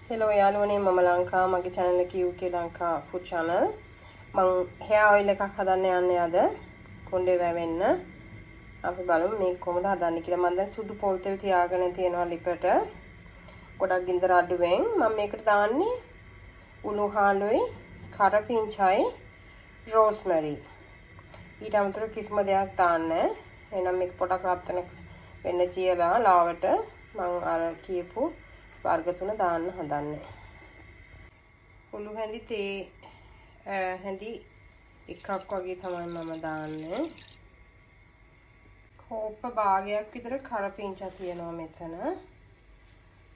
Hello යාළුවනේ මම ලංකා මගේ channel එක UK ලංකා food channel මම hair oil එකක් හදන්න යන්නේ අද කොණ්ඩේ වැවෙන්න අපි බලමු මේක කොහොමද හදන්නේ කියලා මම දැන් සුදු පොල් තෙල් තියාගෙන තියෙනවා ලිපට ගොඩක් ගින්දර අඩුවෙන් මම මේකට දාන්නේ උණු හාලුයි කරපිංචයි රෝස්මරි ඊට අමතරව කිසිම දෙයක් දාන්න එහෙනම් මේක පොඩක් රත් වෙන්න කියලා ලාවට මම අර කියපු වර්ග තුන දාන්න හදන්නේ. උණු හැඳි තේ හැඳි එකක් වගේ තමයි මම දාන්නේ. කෝප්ප භාගයක් විතර කරපිංචා තියෙනවා මෙතන.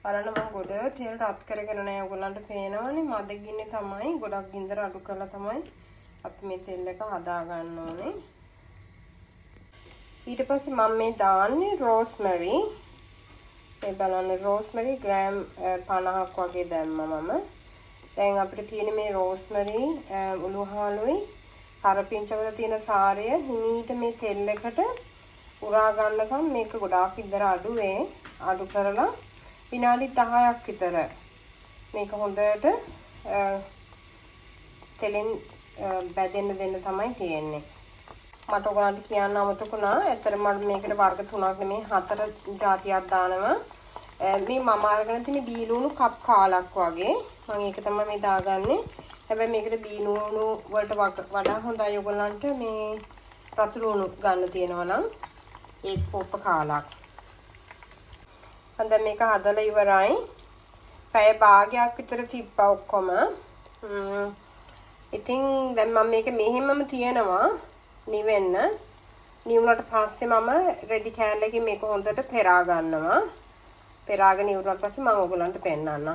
බලන්න මම ගොඩ තෙල් රත් කරගෙන නැහැ. ඔයගොල්ලන්ට පේනවනේ මද ගින්නේ තමයි ගොඩක් ගින්දර අඩු කරලා තමයි අපි මේ තෙල් එක හදා ගන්න ඕනේ. ඊට පස්සේ මම මේ දාන්නේ රෝස්මරි මේ බලන්න රෝස්මරි ග්‍රෑම් 50ක් වගේ දැම්මා මම. දැන් අපිට තියෙන මේ රෝස්මරි උණු හාලුයි කරපිංචා වල තියෙන සාරය හිමීට මේ තෙල් එකට උරා ගන්නකම් මේක ගොඩාක් ඉදර අඩු කරලා විනාඩි 10ක් විතර මේක හොඳට තෙලෙන් බැදෙන්න දෙන්න තමයි තියෙන්නේ. මට ඔයගලන්ට කියන්න අමතකුණා. ඇත්තටම මම මේකට වර්ග 3ක් නෙමෙයි 4 જાතියක් දානවා. මේ මම අරගෙන තියෙන බීලුණු කප් කාලක් වගේ. මම ඒක තමයි මේ දාගන්නේ. හැබැයි මේකට බීලුණු වලට වඩා හොඳයි ඔයගලන්ට මේ රතු ලුණු ගන්න තියෙනවා නම් ඒක පොප්ප කාලක්. දැන් මේක හදලා ඉවරයි. පැය භාගයක් විතර තිබ්බා ඔක්කොම. ඉතින් දැන් මම මේක මෙහෙමම තියනවා. නිවෙන්න නිවුණට පස්සේ මම රෙදි කෑල්ලකින් මේක හොඳට පෙරා ගන්නවා. පෙරාගෙන ඉවරනට පස්සේ මම ඔයගලන්ට පෙන්නන්නම්.